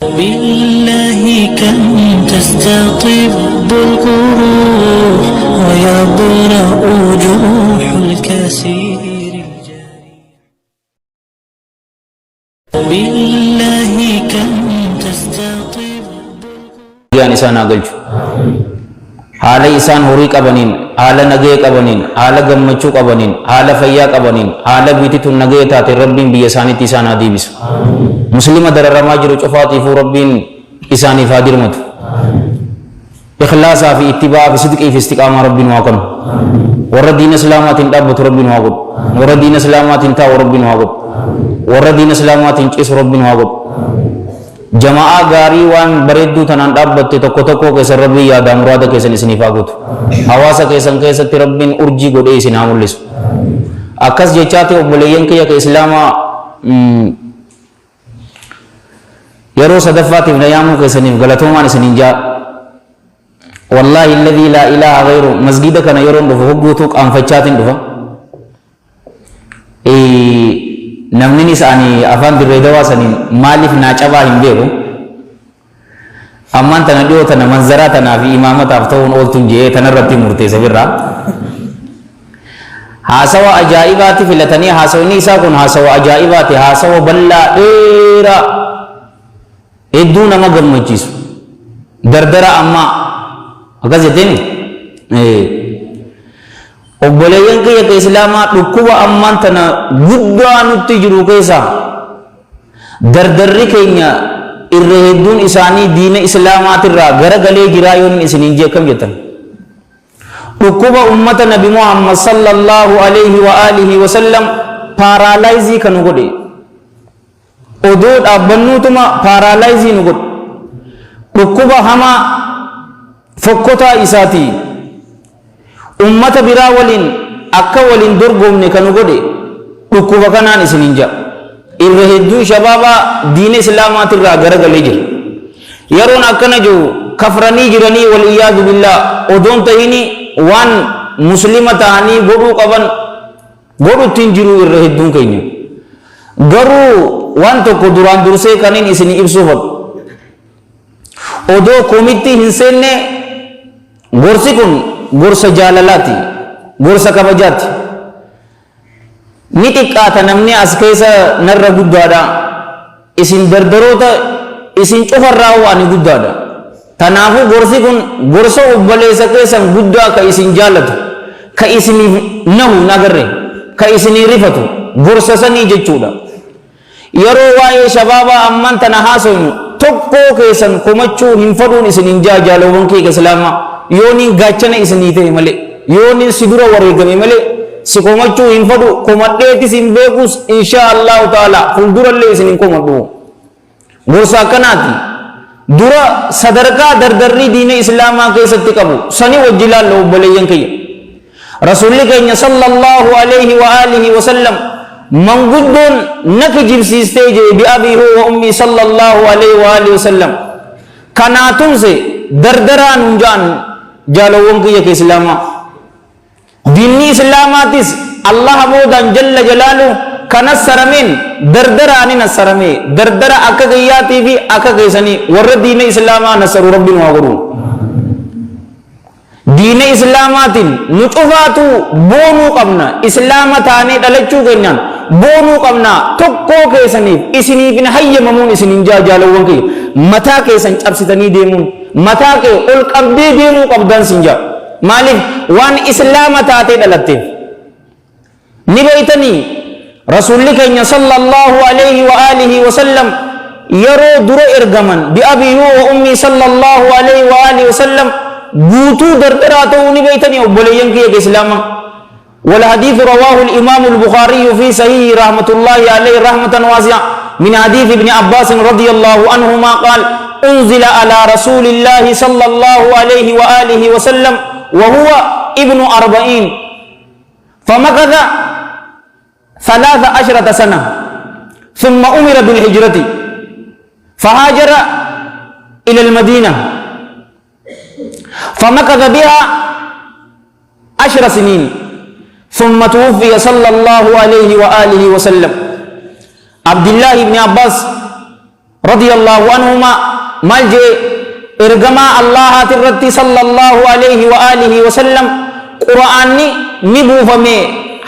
بالله كم تستطب القروح ويبرأ جروح الكثير بالله كم تستطب يعني سانا قلت حال إسان هوري قبنين حال نجي قبنين حال غمچو قبنين حال فيا قبنين حال بيتي نجي تاتي ربين بيساني تسانا ديبس مسلم در رماجر چفاتي فو ربين إساني فادر مت إخلاصا في اتباع في صدق في استقامة ربين واقن ورد دين اسلامات انتابت ربين واقن ورد دين اسلامات انتاو ربين واقن ورد دين اسلامات انتس ربين واقن جماعة غاري وان بريدو تنان دابت تكو تكو كيسا ربي يادا مرادا كيسا نسنفا قوت حواسا كيسا كيسا ربين ارجي قد ايسي نامو لسو اكس جيچاتي وبليين كيا كإسلاما يرو صدفاتي بنيامو كيسا نف غلطوما نسننجا والله الذي لا إله غيره مسجدك أنا يرون دفع هبوتوك أنفجاتين دفع namni isaanii afaan dirree dawaa saniin maaliif naacabaa hin beeku ammaan tana dhiyoo tana manzaraa tanaa fi imaamataaf ta'uun ooltuun jee tanarratti murteessa birraa haasawa ajaa'ibaati filatanii haasawni isaa kun haasawa ajaa'ibaati haasawa bal'aa dheeraa hedduu nama gammachiisu dardara ammaa akkas jetteen obboleeyyan kiyya ka islaamaa dhukkuba ammaan tana guddaa nutti jiru keessa dardarri keenya irra hedduun isaanii diina islaamaatirraa garagalee jiraa yoon isiniin jee akkam jettan dhukkuba ummata nabi muhammad sallallahu alayhi wa alihi wa sallam paaraalaayizii kan nu godhe odoo dhaabbannuutuma paaraalaayizii nu godhe dhukkuba hamaa fokkotaa isaatii ummata biraa waliin akka waliin dorgomne kan godhe dhukkuba kanaan isiniin jaa irra hedduu shabaaba diina islaamaatirraa garagalee jira yeroon akkana jiru kafranii jiranii wal iyaadu billaa odoon tahini waan muslima ta'anii godhuu qaban godhuttiin jiru irra hedduun keenya garuu waan tokko duraan dursee kaniin isinii ibsuuf odoo komitti hin seenne gorsi kun gorsa jaalalaati gorsa kabajaati ni xiqqaata namni as keessa narra guddaadha isin dardaroota isin cufarraa waan guddaadha tanaafuu gorsi kun gorsa obboleessa keessan guddaa ka isin jaalatu ka isiniif nahu nagarre ka isinii rifatu gorsa sanii jechuudha yeroo waa'ee shabaabaa amman tana haasofnu tokkoo keessan komachuu hin fadhuun isinin jaalawwan keenya islaamaa yooniin gaachana isinii ta'e malee yooniin si dura wareegame malee si komachuu hin fadhu komadheetis hin beekus insha allahu taala fuuldurallee isin hin komadhu gorsa akkanaati dura sadarkaa dardarrii diina islaamaa keessatti qabu sani wajji ilaallu obboleeyyan kiyya rasuulli keenya sallallahu alayhi wa alihi wa sallam manguddoon naka jibsiistee jee bi'abii wa ummii sallallahu alayhi wa alihi wa sallam kanaatumse dardaraan hunjaan jaalawwan kiyya ke islaamaa diinni islaamaatis allah boodan jalla jalaalu kanas sarameen dardaraan nasarame dardara akka gayyaatii fi akka keessanii warra diina islaamaa nasaru rabbiin waa godhu diina islaamaatiin nu cufaatu boonuu qabna islaama taanee dhalachuu keenyaan boonuu qabna tokkoo keessaniif isiniif hin hayyamamuun isinin jaalawwan kiyya mataa keessan cabsitanii deemuun mataa kee ol qabdee deemuu qabdan sinja maaliif waan islaama taatee dhalatteef ni beeytanii rasuulli keenya sallallahu alayhi wa alihi wa sallam yeroo dura ergaman bi'abii wa ummii sallallahu alayhi wa alihi wa sallam guutuu dardaraa ta'uu ni beeytanii obboleeyyan kiyya islaama والحديث رواه الإمام البخاري في صحيح رحمة الله عليه رحمة واسعة من حديث ابن عباس رضي الله عنهما قال أنزل على رسول الله صلى الله عليه وآله وسلم وهو ابن 40 فمكث 13 سنة ثم أمر بالهجرة فهاجر إلى المدينة فمكث بها 10 سنين ثم توفي صلى الله عليه وآله وسلم عبد الله بن عباس رضي الله عنهما مالجي إرجما الله ترتي صلى الله عليه وآله وسلم قرآني نبو فمي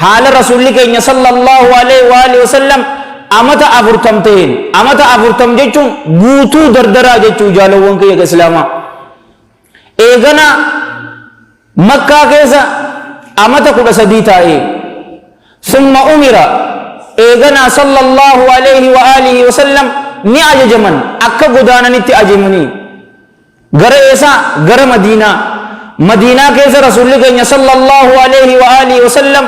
حال رسولك صلى الله عليه وآله وسلم أمتا أفرتمتين أمتا أفرتم جيچون بوتو دردرا جيچو جالوان كي إسلاما إيغنا مكة كيسا أمتا قد سديتا ثم أمر إيغنا صلى الله عليه وآله وسلم ni ajajaman akka godaananitti ajajamanii gara eessa gara madiinaa keessa rasuulli keenya sallallahu alaihi wa alihi wasallam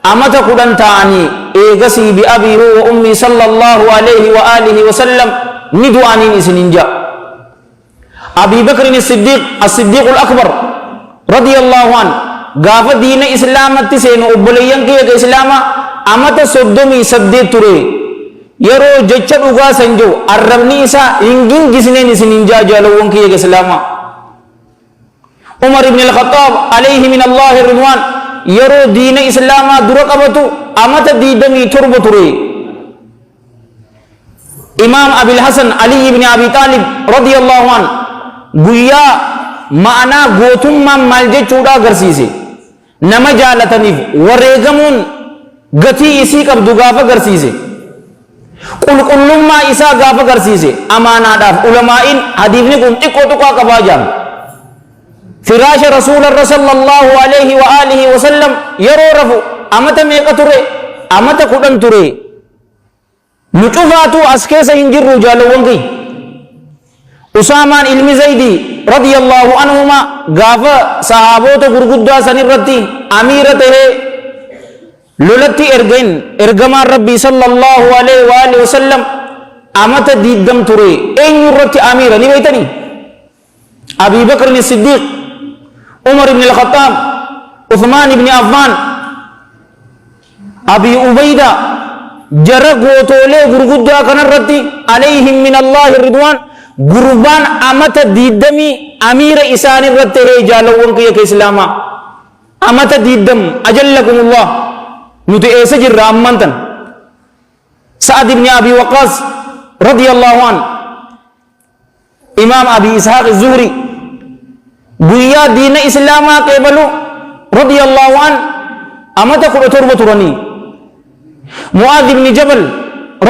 amata kudhan ta'anii eegasii bi abii wa ummii sallallahu alaihi wa alihi wasallam ni du'aniin isinin ja'a Abii Bakrin as-Siddiq al-Akbar radiyallahu an gaafa diina islaamatti seenu obboleeyyan kiyya islaama amata 38 ture yeroo jecha dhugaa san jiru arrabni isaa hingin gisneen isinin jaalawwan kiyya islaama Umar ibn al-Khattab alayhi min Allah ridwan yeroo diina islaama dura qabatu amata 27 ture Imam Abil Hasan Ali ibn Abi Talib radiyallahu an guyyaa ma'anaa gootummaan maal jechuudha agarsiise nama jaalataniif wareegamuun gatii isii qabdu gaafa agarsiise qulqullummaa isaa gaafa agarsiise amaanaadhaaf ulamaa'in hadiifni kun xiqqoo xiqqoo qabaa jaan firaasha rasuularra sallallahu alaihi wa alihi wa sallam yeroo rafu amata meeqa ture amata 10 ture nu cufaatu as keessa hin jirru jaalawwan kiyya Usamaan ilmi Zaydi radiyallahu anhuma gaafa sahaabota gurguddaa sanirratti amiira tahee lolatti ergamaan rabbii sallallahu alaihi wa alihi wasallam amata 20 ture eenyurratti amiira ni beeytanii Abii Bakr as-Siddiq Umar ibn al-Khattab Uthman ibn Affan Abi Ubayda jara gootoolee gurguddaa kanarratti alayhim min Allah ridwan gurbaan amata 20 amiira isaan irratti tahee jaalawwan kiyya islaama amata 20 ajallakumullah nuti eessa jirra ammantan Sa'ad ibn Abi Waqqas radiyallahu an Imam Abi Ishaq az-Zuhri guyyaa diina islaamaa qeebalu radiyallahu an amata 17 turani Mu'adh ibn Jabal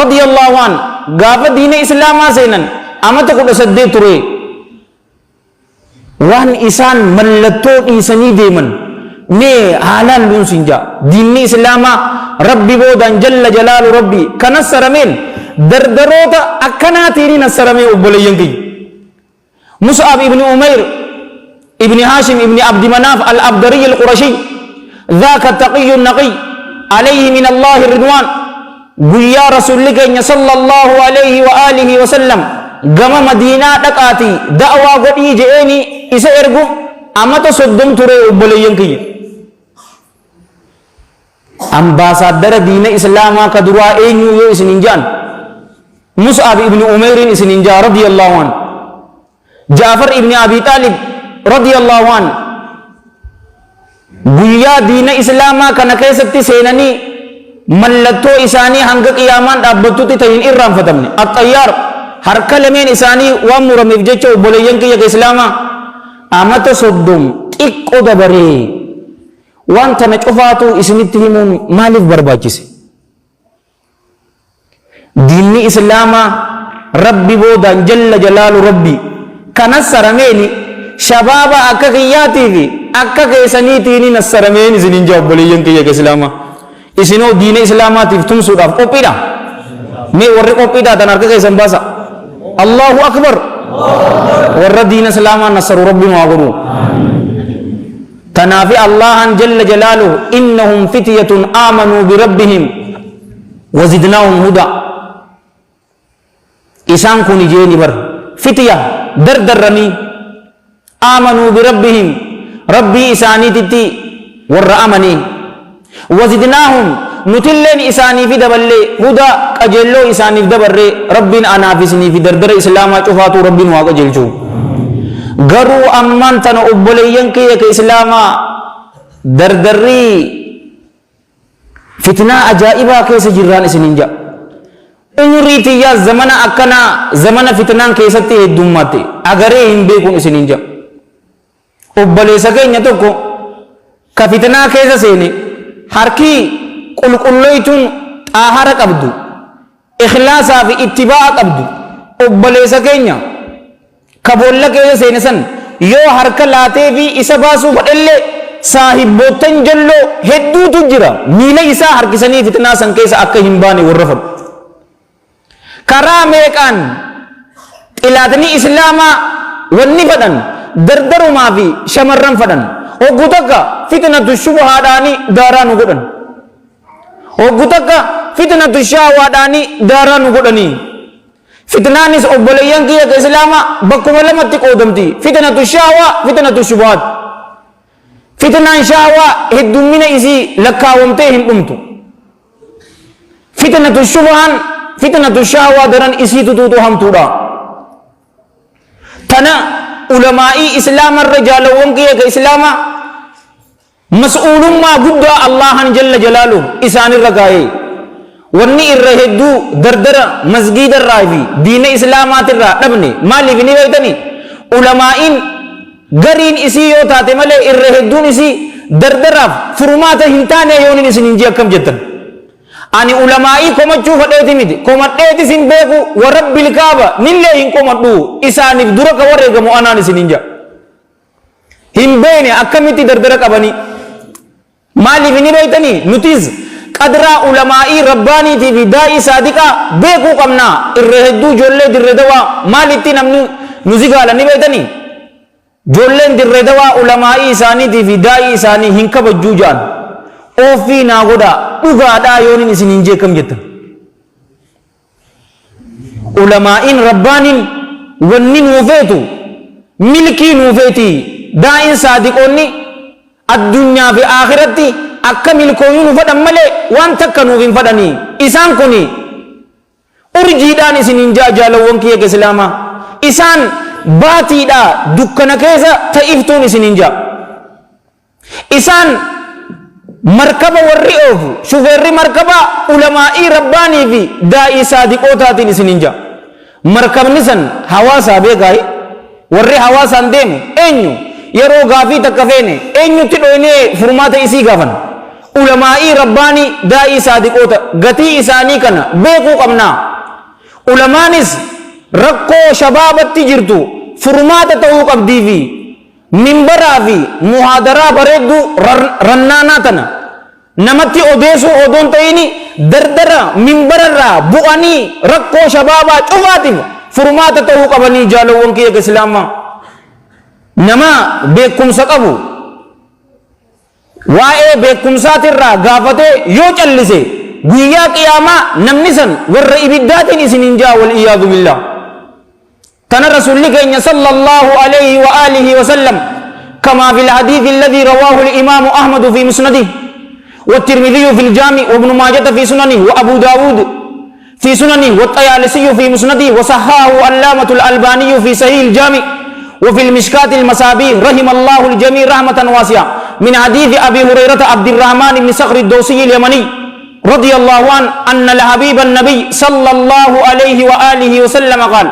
radiyallahu an gaafa diina islaamaa seenan amata 18 ture waan isaan mallattoo dhiisanii deeman mee haalaan luun sinja diinni islaamaa rabbi boodan jalla jalaalu rabbi kanas sarameen dardaroota akkanaatiin nassaramee obboleeyyan kiyya Mus'ab ibn Umayr ibn Hashim ibn Abdi Manaf al-Abdari al-Qurashi ذاك التقي النقي عليه من الله الرضوان guyyaa rasuulli keenya sallallahu alaihi wa alihi wa sallam gama madiinaa dhaqaati da'waa godhii je'eeni isa ergu amata 30 ture obboleeyyan kiyya ambaasaadara diina islaamaa ka duraa eenyu yoo isinin jaan Mus'ab ibn Umayrin isinin jaa radiyallahu an Jaafar ibn Abi Talib radiyallahu an guyyaa diina islaamaa kana keessatti seenanii mallattoo isaanii hanga qiyaamaan dhaabbattutti ta'in irraanfatamne at-Tayyaar harka lameen isaanii waan murameef jecha obboleeyyan kiyya islaamaa amata 30 xiqqoo dabaree waan tana cufaatu isinitti himuun maaliif barbaachise diinni islaamaa rabbi boodaan jalla jalaalu rabbi kanas sarameeni shabaaba akka kiyyaatiifi akka keessaniitiin nassarameen isinin jaa obboleeyyan kiyya islaamaa isinoo diina islaamaatiif tumsuudhaaf qophiidha mee warri qophiidha tan harka keessan baasa Allahu akbar warra diina islaamaa nassaru rabbiin waa godhu tanaafi Allahan jalla jalaaluhu innahum fityatun aamanuu birabbihim wazidnaahum huda isaan kun ijeeni bar fitya dardarranii aamanuu birabbihim rabbii isaaniititti warra amanii وزدناهم نتلين إساني في دبلي هدى قجلو إساني في دبري ربنا أنافسني في دردر إسلاما شفاتو ربنا واقجلجو غرو أمان تنو أبوليين كي إسلاما دردري فتنة أجائبا كيس جران إسننجا umrii ya zamana akkana zamana fitnaan keessatti heddummaate agaree hin beekun isinin jira obboleessa keenya tokko ka fitnaa keessa seene harki qulqulloytuun xaahara qabdu ikhlaasaa fi ittibaa qabdu obboleessa keenya ka boolla keessa seene san yoo harka laatee fi isa baasuu fadhallee saahibboottan jalloo hedduutu jira miila isaa harkisanii fitnaa san keessa akka hin baane warra fadhu karaa meeqaan xilaatanii islaamaa wanni fadhan dardarumaa fi shamarran fadhan hoggu takka fitnatu shubhaadhaanii daaraa nu godhan hoggu takka fitnatu shaawaadhaanii daaraa nu godhanii fitnaanis obboleeyyan kiyya ka islaamaa bakkuma lamatti qoodamti fitnatu shaawaa fitnatu shubhaat fitnaan shaawaa heddummina isii lakkaawamtee hin dhumtu fitnatu shubhaan fitnatu shaawaa daran isii tutuutu hamtuudha tana ulamaa'ii islaamarra jaalawwan kiyya ka islaamaa mas'uulummaa guddaa allahan jalla jalaalu isaanirra kaayee wanni irra hedduu dardara masgiidarraa fi diina islaamaatirraa dhabne maaliif ni beektani ulamaa'iin gariin isii yoo taate malee irra hedduun isii dardaraaf furmaata hin taane yoonin isin hin akkam jettan ani ulamaa'ii komachuu fadheeti miti komadheetis hin beeku warabbil kaaba nillee hin komadhu isaaniif dura ka wareegamu anaan isin hin beene akkamitti dardara qabanii maaliif ni beektanii nutis qadraa ulamaa'ii rabbaaniitii fi daa'ii saadiqaa beekuu qabnaa irra hedduu ijoollee dirree dawaa maalitti namni nu zigaala ni beektanii ijoolleen dirree dawaa ulamaa'ii isaaniitii fi daa'ii isaanii hin kabajjuu ja'an ofii naa godhaa dhugaadhaa yoonin isin hin jeekam jettan ulamaa'iin rabbaaniin wanni nuufeetu milkii nuufeetii daa'in saadiqoonni addunyaa fi akhiratti akka milkooyuu nu fadhan malee waan takka nuuf hin fadhanii isaan kuni urjiidhaan isin hin jaalawwan kiyya ka islaamaa isaan baatiidhaa dukkana keessa ta'iftuun isin hin isaan markaba warri oofu shufeerri markaba ulamaa'ii rabbaanii fi daa'ii saadiqootaatiin isin hin markabni san hawaasaa beekaayi warri hawaasaan deemu eenyu yeroo gaafii takka feene eenyutti dhoynee furmaata isii gaafan ulamaa'ii rabbaanii daa'ii saadiqoota gatii isaanii kana beekuu qabnaa ulamaanis rakkoo shabaabatti jirtu furmaata ta'uu qabdii fi minbaraa fi muhaadaraa bareedduu rannaanaa tana namatti odeessuu odoon ta'ini dardara minbararraa bu'anii rakkoo shabaabaa cufaatiif furmaata ta'uu qabanii jaalawwan kiyya islaamaa nama beekumsa qabu waa'ee beekumsaatirraa gaafatee yoo callise guyyaa qiyaamaa namni san warra ibiddaatiin isin hin jaa wal iyaadu billah تنا رسول الله صلى الله عليه وآله وسلم كما في الحديث الذي رواه الإمام أحمد في مسنده والترمذي في الجامع وابن ماجة في سننه وأبو داود في سننه والطيالسي في مسنده وصححه علامة الألباني في صحيح الجامع وفي المشكاة المصابيح رحم الله الجميع رحمة واسعة من حديث أبي هريرة عبد الرحمن بن صخر الدوسي اليمني رضي الله عنه أن الحبيب النبي صلى الله عليه وآله وسلم قال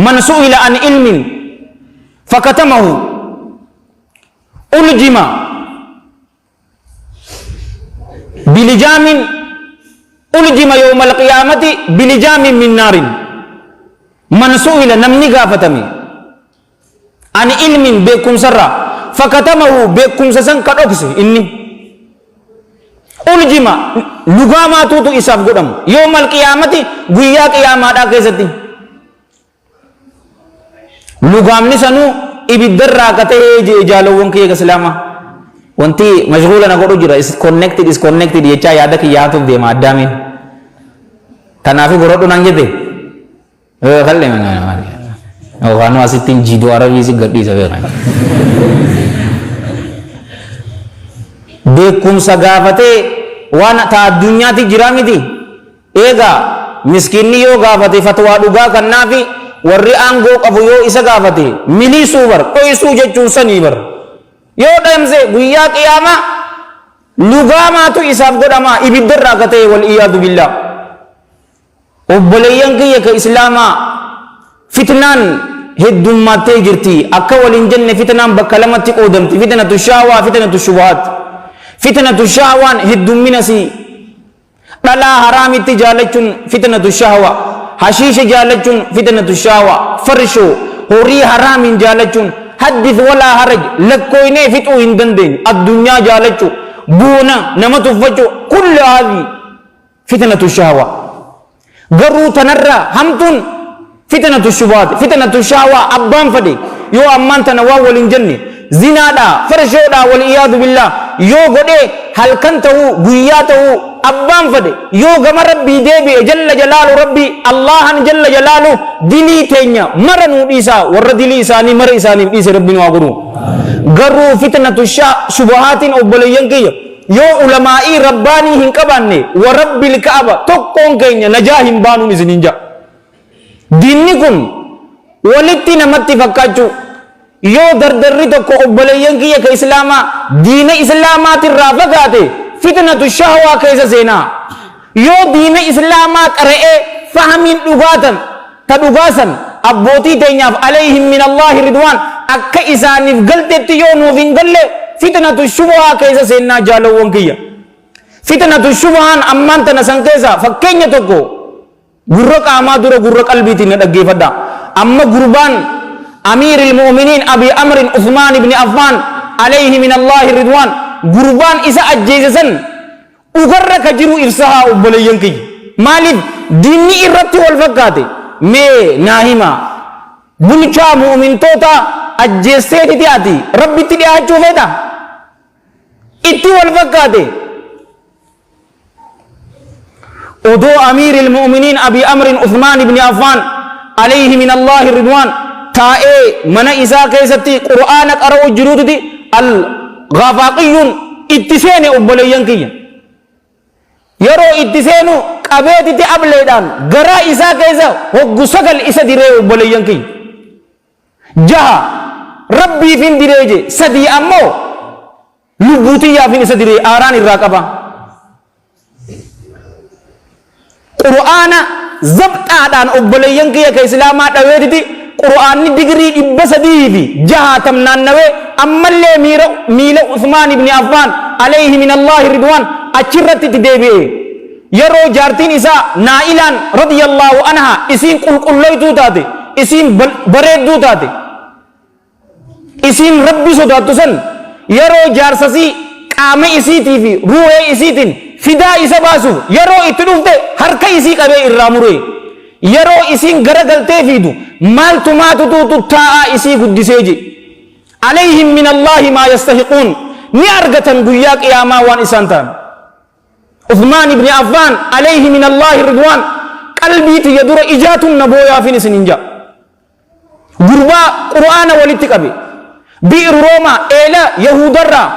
من سئل عن علم فكتمه ألجم بلجام ألجم يوم القيامة بلجام من نار من سئل نمني غافتمي عن علم بكم سرا فكتمه بكم سسن كدوكس إني ألجم لغاما توتو إساف قدام يوم القيامة غيا قيامة كيستي lugaamni sanuu ibiddarraa katee jaalawwan kiyya islaamaa wanti mashghuula na godhu jira is connected jechaa yaada kiyyaatuuf deema addaamiin tanaafi gorodhu nan jette kalle waanu asittiin jiiduu arabii si gadhiisa beekan beekumsa gaafatee waan ta addunyaatti jira miti eegaa miskiinni yoo gaafate fatwaa dhugaa kannaafi warri aangoo qabu yoo isa gaafate milisuu bar qoysuu jechuun sanii bar yoo dhamse guyyaa qiyaamaa lugaamaatu isaaf godhama ibiddarraa katee wal iyaadu billah obboleeyyan kiyya ka islaamaa fitnaan heddummattee jirti akka waliin jenne fitnaan bakka lamatti qoodamti fitnatu shaawaa fitnatu shubuhaat fitnatu shaawaan heddumminasi dhalaa haraamitti jaalachuun fitnatu shaawaa hashiisha jaalachuun fitnatu shaawaa farshoo horii haraamiin jaalachuun haddith walaa haraj lakkooynee fixuu hin dandeenye addunyaa jaalachuu buuna nama tuffachuu kulli haadhi fitnatu shaawaa garuu tanarra hamtuun fitnatu shubuhaat fitnatu shaawaa abbaan fadhe yoo ammaan tana waa waliin jenne zinaadha farshoodha wal iyaadu billah yoo godhee halkan ta'uu guyyaa ta'uu abbaan fadhe yoo gama rabbii deebi'e jalla jalaalu rabbii allahan jalla jalaalu dilii teenya mara nuu dhiisaa warra dilii isaanii mara isaaniif dhiise rabbiin waa godhu garuu fitnatu shubuhaatiin obboleeyyan kiyya yoo ulamaa'ii rabbaanii hin qabaanne wa rabbil ka'aba tokkoon keenya najaa hin baanuun isiniin ja'a diinni kun walitti namatti fakkaachuu yoo dardarri tokko obboleeyyan kiyya ka islaamaa diina islaamaatirraa fagaate fitnatu shahwaa keessa seenaa yoo diina islaamaa qara'ee fahamiin dhugaatan ta dhugaasan abbootii teenyaaf alayhim min allaahi ridwaan akka isaaniif galtetti yoo nuuf hin galle fitnatu shubhaa keessa seennaa jaalawwan kiyya fitnatu shubhaan ammaan tana san keessa fakkeenya tokko gurra qaamaa dura gurra qalbiitiin na dhaggeeffadha amma gurbaan أمير المؤمنين أبي أمر عثمان بن عفان عليه من الله الرضوان قربان إساء الجيزسن أغرق جرو إرسها أبلينكي مالف ديني إرتي والفقات مي ناهما بلچا مؤمن توتا الجيزسيتي تياتي ربي تليها چوفيتا إتي والفقات ودو أمير المؤمنين أبي أمر عثمان بن عفان عليه من الله الرضوان taa'ee mana isaa keessatti qur'aana qara'u jiruuti al-ghafaqiyyuun itti seene obboleeyyan kiyya yeroo itti seenu qabeetitti ableedhaan garaa isaa keessa hoggu sagal isa diree obboleeyyan kiyya jaha rabbiifin direeje sadii ammoo lubbuutiyyaafin isa diree aaraan irraa qaba qur'aana zabxaadhaan obboleeyyan kiyya ka islaamaa dhaweetitti qur'aanni digirii 300 jahatam naannawe ammallee miila Uthmaan ibn Affaan alayhi min Allah ridwaan achirratti deebi'e yeroo jaartiin isaa Naa'ilaan radiyallahu anha isiin qulqulloytuu taate isiin bareedduu taate isiin rabbi sodaattu san yeroo jaarsasii qaama isiitii fi ruuhee isiitiin fidaa isa baasuuf yeroo itti dhufte harka isii qabee irraa mure yeroo isiin garagaltee fiidu maaltu maatutu taa'aa isii guddisee je alayhim min allaahi maa yastahiquun ni argatan guyyaa qiyaamaa waan isaan ta'an Uthmaan ibn Affaan alayhi min allaahi ridwaan qalbiiti yadura ijaatun na booyaafin isinin ja'a gurbaa qur'aana walitti qabe bi'ir roomaa eela yahudarraa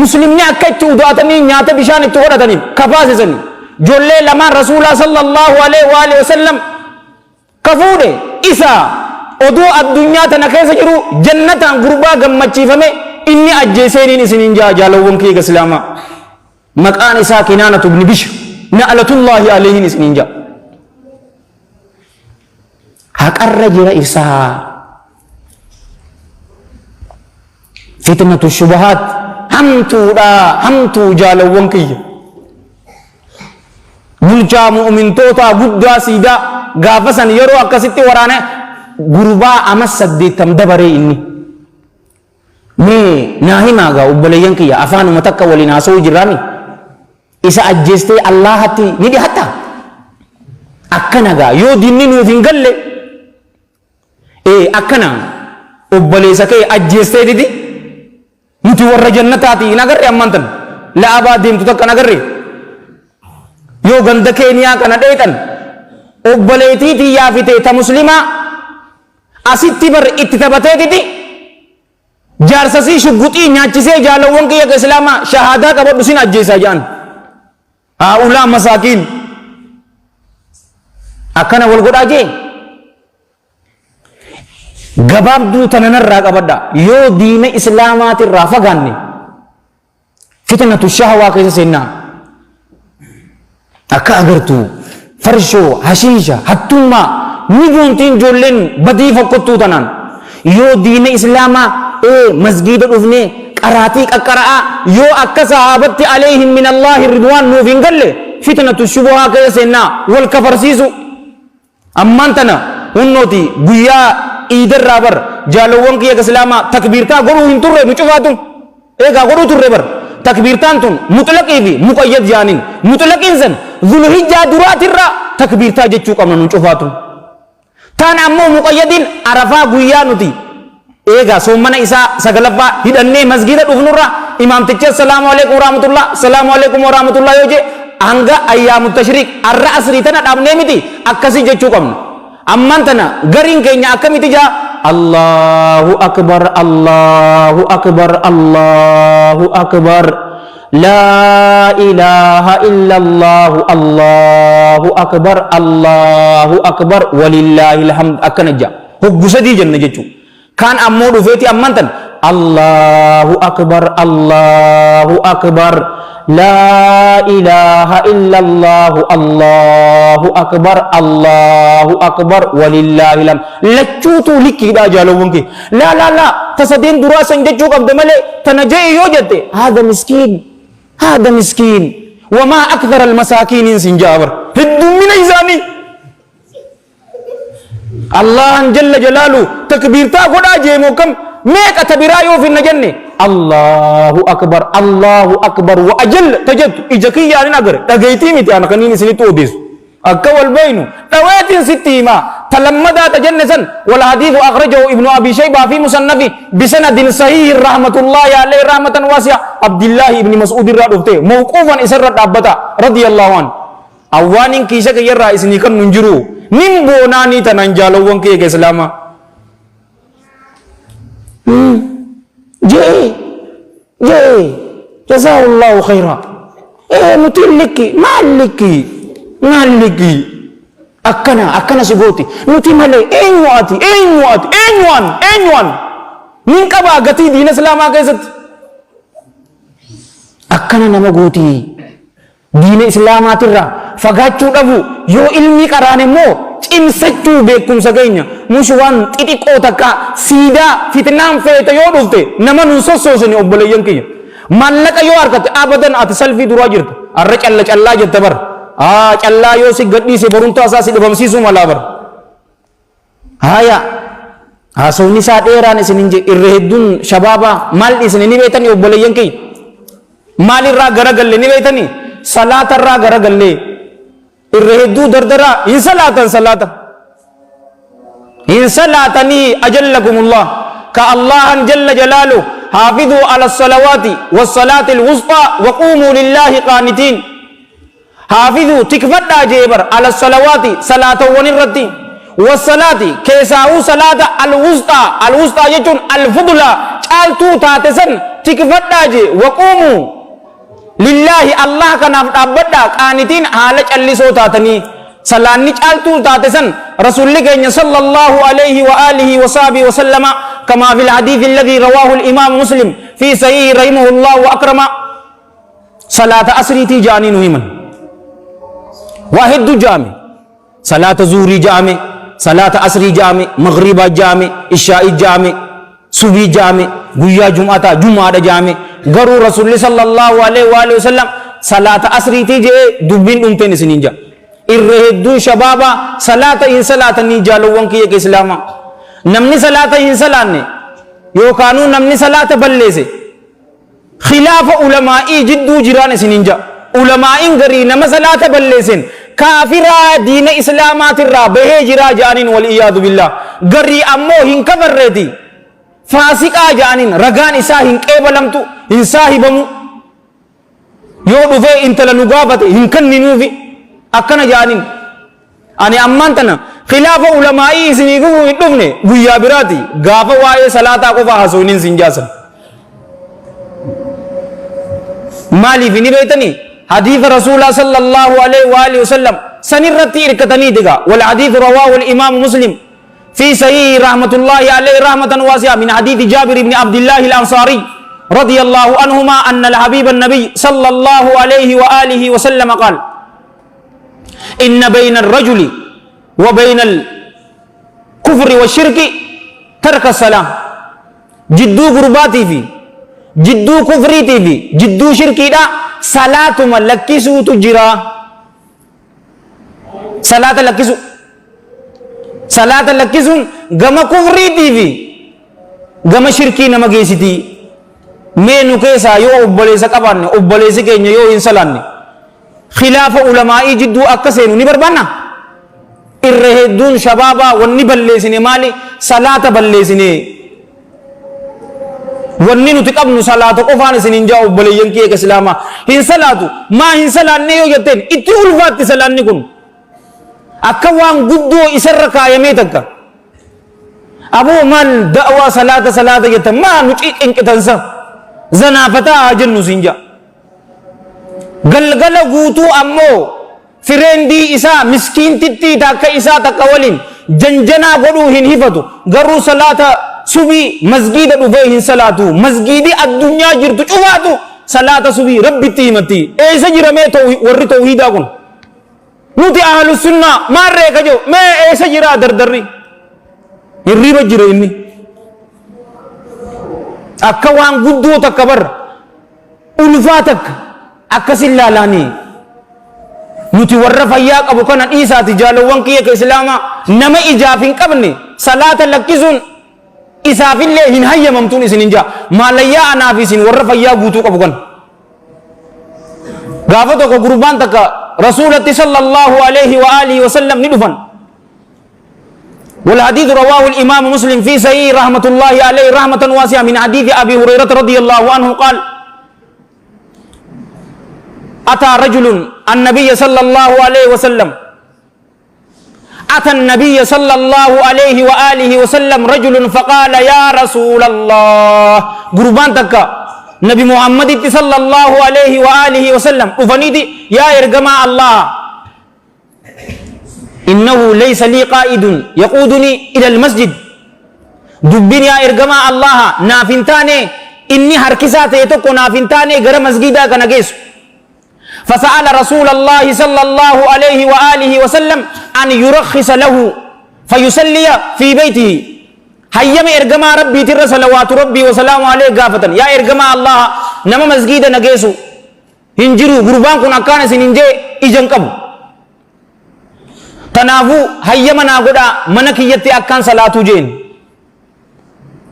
muslimni akka itti udaatanii nyaata bishaan itti hodhataniif kafaasisanii jollee lamaan rasuulaa sallallahu alaihi wasallam kafuudhe isa oduu addunyaa tana keessa jiru jannataan gurbaa gammachiifame inni ajjeeseeniin isinin jaa jaalawwan kiyya islaamaa maqaan isaa Kinaanatu ibn Bishr na'latullaahi alayhin isinin jaa haqarra jira isaa fitnatu shubuhaat hamtuudha hamtuu jaalawwan kiyya bulchaa mu'mintootaa guddaa siidaa gaafa san yeroo akkasitti waraane gurbaa ama 80 dabaree inni mee naa himaagaa obboleeyyan kiyya afaanuma takka waliin haasa'uu jirraami isa ajjeestee allahatti ni dhihatta akkanagaa yoo diinni nuuf hin galle akkana obboleessa kee ajjeestee didi nuti warra jannataati hin agarre ammaan tan la'abaa deemtu takka hin agarre yoo ganda keeniyaa kana dheetan obboleetiitii yaafite ta muslimaa asitti bar itti taphateetiti jaarsasii shugguxii nyaachisee jaalawwan kiyya ka islaamaa shahaadaa qabadhu sin ajjeesaa jedhan haa'ulaa masaakiin akkana wal godhaa jee gabaabduu tananarraa qabadha yoo diina islaamaatirraa fagaanne fitnatu shahwaa keessa seennaa akka agartu فرشو حشيشة حتما نيجون تين جولين بدي فكتو تنان يو دين إسلاما مسجد الأذني قراتيك القراءة يو أكا صحابت عليهم من الله الرضوان نوفين قل فتنة الشبهة كيسنا والكفر سيسو أمانتنا ونوتي بيا إيدر رابر جالوان كيا كسلاما تكبيرتا قرو هنتر نشوفاتون قرو تر بر تكبيرتان تون مطلق إيفي مقيد جانين مطلق إنسان ذو الحجة درات الرا تكبيرتا جتشوك أمنا نشوفاتون تان أمو مقيدين عرفا بيا نوتي سومنا إسا سغلبا هدني مسجد الأفنورا إمام تجي السلام عليكم ورحمة الله السلام عليكم ورحمة الله يوجي hanga ayyamu tashrik arra asri tana dhabne miti akkasi jechuu qabna amman tana garin keenya akkamiti ja Allahu akbar Allahu akbar Allahu akbar la ilaha illallah Allahu akbar walillahil hamd akkana ja hoggusadi jenna jechuu kan ammoo dhufeeti amman tana Allahu akbar لا إله إلا الله الله أكبر ولله الحمد لچوتو لكي دا جالوونك لا تصدين دراسا جچو قبض ملي تنجي يوجد هذا مسكين وما أكثر المساكين سنجابر هدو من إيزاني الله جل جلاله تكبيرتا قد آجيمو كم ميك أتبرايو في النجنة الله أكبر وأجل تجد إجاكي يعني نقر تغيتي متى أنا كنيني سنتو ديس أكوال بينو تواتين ستيما تلمدا تجنسا والحديث أخرجه ابن أبي شيبة في مصنفه بسند صحيح رحمة الله عليه رحمة واسعة عبد الله ابن مسعود الرادفته موقوفا إسرت أبتا رضي الله عنه أوانين كيشك يرى إسنيكا ننجرو نمبوناني تننجالوان كي إسلاما جزاه الله خيرا نتلكي مالكي أكنا سبوتي نتي مالي أينوان من كبا غتي دين اسلاما كيست أكنا نمغوتي دين اسلاما ترى فغاچو دبو يو علمي قرانه مو cimsachuu beekumsa keenya mushuwaan xixiqqoo takka siidaa fitnaan feete yoo dhufte nama nun sossoosani obboleeyyan kiyya maallaqa yoo harkate abadan ati salfii duraa jirta arra callaa jette bar callaa yoo si gadhiise barumtaa isaa si dhabamsiisuu malaa bar haya haasawni isaa dheeraan isinin je irra hedduun shabaabaa maal dhiisani ni beetanii obboleeyyan kiyya maalirraa garagalle ni beetanii salaatarraa garagalle الرهدو دردرا إن صلاتني أجلكم الله كالله جل جلاله حافظوا على الصلوات والصلاة الوسطى وقوموا لله قانتين حافظوا تكفت جيبر على الصلوات صلاة ونرتي والصلاة كيساو صلاة الوسطى يجون الفضلة قالتو تاتسن تكفت جي وقوموا لله الله كان أبدا قانتين حالة اللي تاتني سلاني قالتو تاتسن رسول الله صلى الله عليه وآله وصحبه وسلم كما في الحديث الذي رواه الإمام مسلم في صحيح رحمه الله وأكرم صلاة أسرتي جانين ويمن واحد جامع صلاة زوري جامع صلاة أسري جامع مغربا جامع إشاء جامع صبي جامع گویا جمعہ جامع گرو رسول اللہ صلی اللہ علیہ وآلہ وسلم صلاة أسری تی جے دبین امتے نسنین جا ارہدو شبابا صلاة انسلاة نیجالوان کی ایک اسلاما نمنی صلاة انسلانے یو قانون نمنی صلاة بلے سے خلاف علمائی جدو جران سنین جا علمائی گری نم صلاة بلے سن کافرہ دین اسلامات را بہے جرا جانین والعیاذ باللہ گری امو ہنکا بر رہی تھی فاسقا جانین رگان isaa hin qeebalamtu hin saahibamu yoo dhufe intala nu gaafate hin kenninuufi akkana jaanin ani ammaan tana khilaafa ulamaa'ii isinii gufuu hin dhufne guyyaa biraati gaafa waa'ee salaataa qofa haasawniin sin jaasan maaliif ni beeytanii hadiisa rasuulaa sallallahu alaihi wa alihi wasallam sanirratti irkatanii diga wal hadiisu rawaahu al imaamu muslim في صحيح رحمة الله عليه رحمة واسعة من حديث جابر بن عبد الله الأنصاري رضي الله عنهما أن الحبيب النبي صلى الله عليه وآله وسلم قال إن بين الرجل وبين الكفر والشرك ترك الصلاة جدو قرباتي في جدو كفريتي في جدو شركي لا صلاة ملكسو تجرا صلاة لكسو صلاة لكسو غما كفريتي في غما شركي نمجيسيتي مينو كيسا يو أبوليسا كبان أبوليسا كينيا يو إنسالان خلاف علماء جدو أكسينو نبربانا الرهدون شبابا ونبلسيني مالي صلاة بلسيني wanni nuti qabnu salaatu qofaan isinin jaa obboleeyyan kee ka islaamaa hin salaatu maa hin salaanne yoo jetteen itti ulfaatti salaanni kun akka waan guddoo isarra kaayamee takka aboo maal da'waa salaata jettan maa nu qinqitansa zanaafataa jennu sin jaa galgala guutuu ammoo fireendii isaa miskiintittii takka isaa takka waliin janjanaa godhuu hin hifatu garuu salaata subi masjida dhufee salatu masjidi addunyaa jirtu cufaatu salata subi rabbitti himatti eessa jira mee warri tawhiidaa kun nuti ahlus sunna maarree kajo mee eessa jira dardarri hirriba jira inni akka waan guddoo takka bar ulfaa takka akkasin laalaanii nuti warra fayyaa qabu kana dhiisaati jaalawwan kiyya ka islaamaa nama ijaaf hin qabne salata lakkisuun isaafillee hin hayyamamtuun isinin jaa maalayyaa anaaf isin warra fayyaa guutuu qabu kan gaafa tokko gurbaan takka rasuulatti sallallahu alayhi wa alihi wa sallam ni dhufan والحديث رواه الإمام مسلم في صحيح رحمة الله عليه رحمة واسعة من حديث أبي هريرة رضي الله عنه قال أتى رجل النبي صلى الله عليه وسلم أتى النبي صلى الله عليه وآله وسلم رجل فقال يا رسول الله قربان تكا نبي محمد صلى الله عليه وآله وسلم أفنيدي يا إرجماء الله إنه ليس لي قائد يقودني إلى المسجد دبين يا إرجماء الله نافنتاني إني هركسات يتوكو نافنتاني غير مسجدا كنجيس فسأل رسول الله صلى الله عليه وآله وسلم أن يرخص له فيصلي في بيته هيا إرجما ربي ترى صلوات ربي وسلام عليه قافة يا إرجما الله نما مسجد نجيسو هنجرو غربان كنا كان سننجي إجنكم تنافو هيا منا غدا منكيتي أكان صلاة جين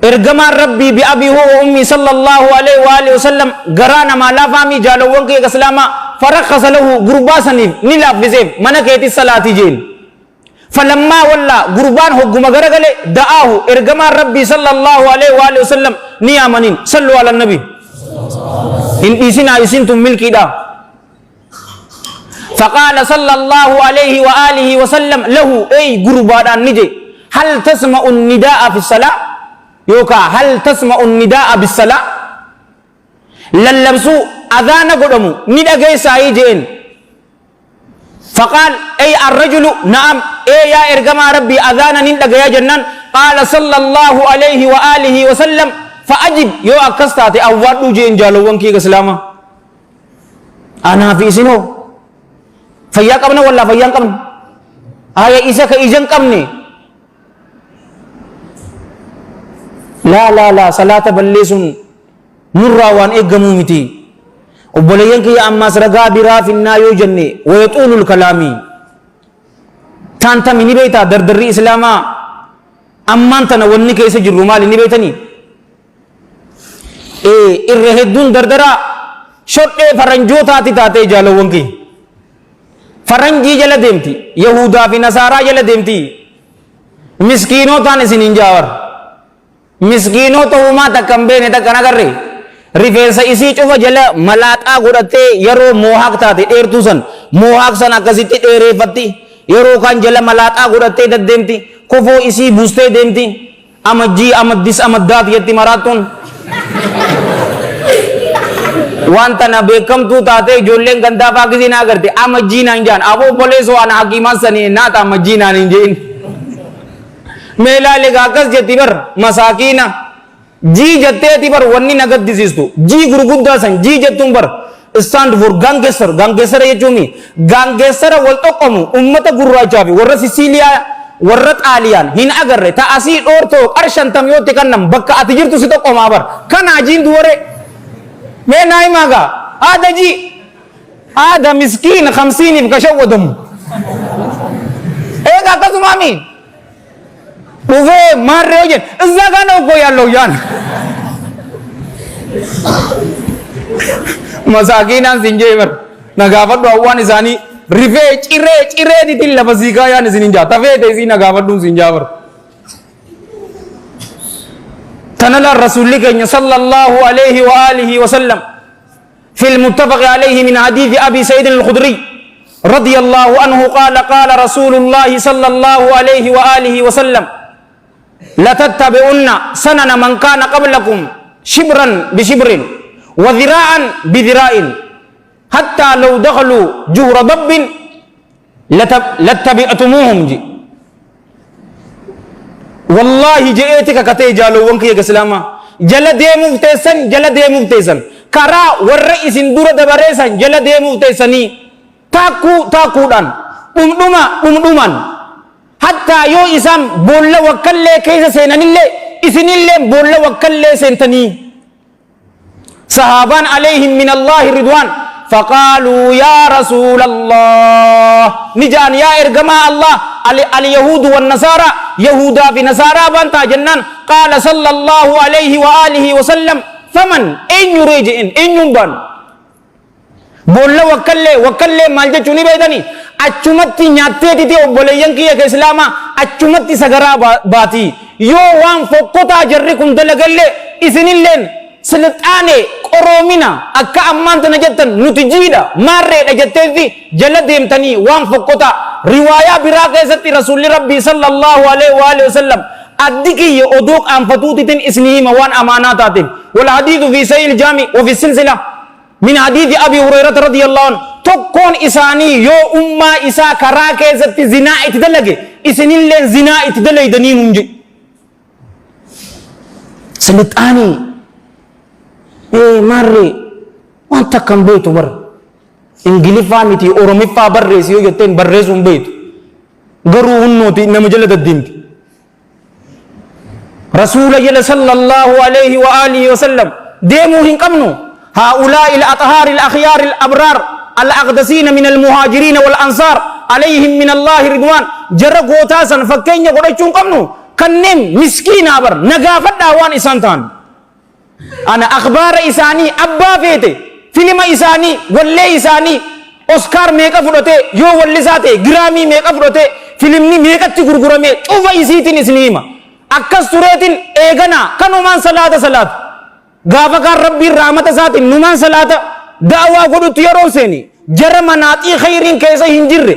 إرجما ربي بأبي هو وأمي صلى الله عليه وآله وسلم غرانا ما لا فامي جالوون كي كسلاما فرخص له غرباسني نلا بزيف منكيتي صلاة جين فلما ولا غربان حكم غرغله دعاه إرجما ربي صلى الله عليه وآله وسلم نيامنين صلوا على النبي إن إسنا إسنتم ملكي دا فقال صلى الله عليه وآله وسلم له أي غربان نجي هل تسمع النداء في الصلاة يوكا هل تسمع النداء بالصلاة للبسو أذان قدمو ندقى سايجين فقال أي الرجل نعم أي يا إرقما ربي أذان ندقى يا جنان قال صلى الله عليه وآله وسلم فأجب يو أكستاتي أولو جين جالوان كي كسلاما أنا في سنو فياك أبنا ولا فياك أبنا آية إسا كإجن كمني لا صلاة بلسون نرى وان إقمو متي وبلين كي أما سرقا برا في النايو جنة ويطول الكلامي تانتا مني بيتا دردري إسلاما أمان تنا وني كيس جرو مالي نبيتني إرهدون دردرا شرط فرنجو تاتي جالو ونكي فرنجي جل ديمتي يهودا في نصارى جل ديمتي مسكينو تاني سنين جاور مسكينو تو ما تكمبه نتا كنا कर रहे रिफेंसा इसी चुफा जला मलाता गुड़ते यरो मोहाक ताते एर्तुसन मोहाक सना कसिते एरे पत्ती यरो कान जला मलाता गुड़ते दद्देमती कोफो इसी बुस्ते देमती अमज्जी अमद्दिस अमद्दात यति मरातुन वांता ना बेकम तू ताते जोलें गंदा पाकिसी ना करते अमज्जी ना इंजान अबो बोले सो अन हकीमा सनी ना ता अमज्जी ना इंजेन मेला लेगा कस जति बर मसाकीना जी जत्ते ती बर वन्नी नगद दिसिस्तु जी गुरुगुद्दा सन जी जत्तुं बर stand for gangster. Gangster jechuun gangster wal tokkomu ummata gurraachaa fi warra Sisiiliyaa warra Xaaliyaan hin agarre ta'asii dhoortoo qarshantam yootti kannam bakka ati jirtu si tokkomaa bar kana ajiin duware mee naayimaga aadaji aada miskiin 50 kashawwadamu eega akkasumaami dhufee maarree hojjen izza kana uggoo yaallo yaan masaakiinaan sinjee bar nagaafadhu hawwaan isaanii rifee ciree ditin lafa siikaa yaan isin hin jaa tafeete isii nagaafadhuun sin jaabar tanala rasuulli keenya sallallahu alayhi wa alihi wa sallam في المتفق عليه من حديث أبي سعيد الخدري رضي الله عنه قال قال رسول الله صلى الله عليه وآله وسلم لتتبعن سنن من كان قبلكم شبرا بشبر وذراعا بذراع حتى لو دخلوا جهر ضب لاتبعتموهم جي والله جئتك كتي جالو وانك يا سلاما جل دي مفتسن كرا والرئيس دور دبريسن جل دي مفتسني تاكودان أمدومان حتى يو إسام بولا وكالي كيسا سينان اللي إسن اللي بولا وكالي سنتني صحابان عليهم من الله رضوان فقالوا يا رسول الله نجان يا إرجماء الله اليهود والنصارى يهودا في نصارى بانتا جنان قال صلى الله عليه وآله وسلم فمن أين يريجئن أين ينبان بولا وكالي مالجة چوني بيداني أچمتي نياتي تيتي وبوليان كي يك إسلاما أچمتي سغرا باتي يو وان فوقتا جركم دلقلي إسن اللين سلطاني قرومنا أكا أمان تنجتن نتجيدا ماري نجتن في جلد يمتني وان فوقتا رواية براقة ستي رسول ربي صلى الله عليه وآله وسلم أدكي يؤدوك أنفتوتي تن إسنهم وان أماناتاتين والحديث في سيل الجامع وفي السلسلة من حديث أبي هريرة رضي الله عنه تكون إساني يو أمة إسا كراكة ستي زنا اتدلقي إسنين لين زنا اتدلقي دنين منجي سلطاني marre wanta kan beetu bar ingiliffaa miti oromiffaa barreesi yoo jetteen barreessuun beetu garuu hunnooti nama jala daddimti rasuula jala sallallahu alayhi wa alihi wa sallam deemuu hin qabnu هؤلاء الأطهار الأخيار الأبرار الأقدسين من المهاجرين والأنصار عليهم من الله رضوان جرى قوتاسا فكين يقول قمنو كنم مسكين أبر نقافت داوان إسانتان أنا أخبار إساني أبا فيتي فيلم إساني ولي إساني أوسكار ميكا فروتي يو ولي ساتي جرامي ميكا فروتي فيلمني ميكا تغرغرمي أوفا إسيتين إسليما أكس سوريتين إيغانا كانومان صلاة غافا كان ربي الرحمة ساتي نمان صلاة دعوة قدو تيرو سيني جرماناتي خيرين كيسا هنجر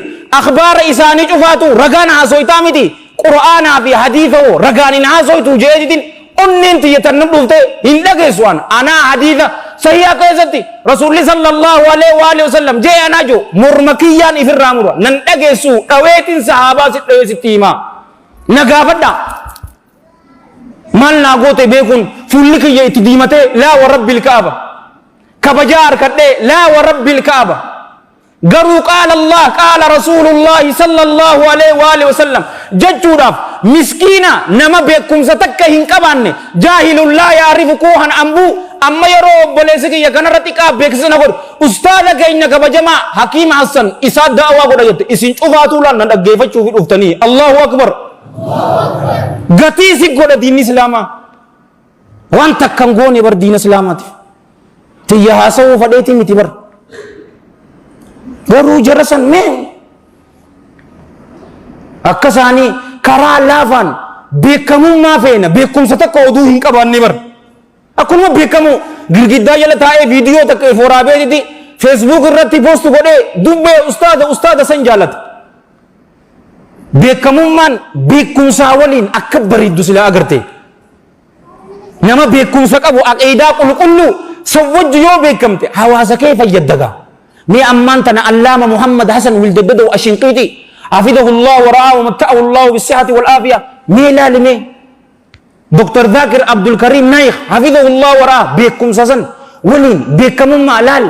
أخبار إساني شفاتو رغان هاسويتا متي قرآن في حديثه رغان هاسويتو جيدين أنين تيتنم دوفته هندك سوان أنا حديثة صحيح كيستي رسول صلى الله عليه وآله وسلم جاء أنا جو مرمكيان إفر رامورا نندك سو أويتين صحابة ستيما نقافدا مال ناقوتي بيكون فلك يتديمته لا ورب الكعبة كبجار كده لا ورب الكعبة قالوا قال الله قال رسول الله صلى الله عليه وآله وسلم ججودا مسكينة نما بكم ستكهن كبانة جاهل لا يعرف كوهن أمبو أما يرو بلسكي يكنرتك بكسنا قد أستاذ كينك بجمع حكيم حسن إساد دعوة قد يت إسين شوفاتو لنا نجيفة شوفي أفتني الله أكبر غتي سيقود دين إسلاما وانت كنغوني بر دين إسلامات تيهاسو فديتي متبر garuu jarasan mee akkasanii karaa laafaan beekamummaa feena beekumsa takka oduu hin qabaanne bar akkunuma beekamu girgiddaa jala taa'ee viidiyoo takka foraabeetiti feesbuuk irratti poostu godhee dubbee ustaada san jaalata beekamummaan beekumsaa waliin akka bareeddu sila agarte nama beekumsa qabu aqiidaa qulqulluu sawwajju yoo beekamte hawaasa kee fayyaddaga مي أمانتنا علامة محمد حسن ولددد وأشنقيتي حفظه الله ورعاه ومتعه الله بالصحة والعافية مي لا لمي دكتور ذاكر عبد الكريم نايخ حفظه الله ورعاه بيكم سسن ولين بيكم مالال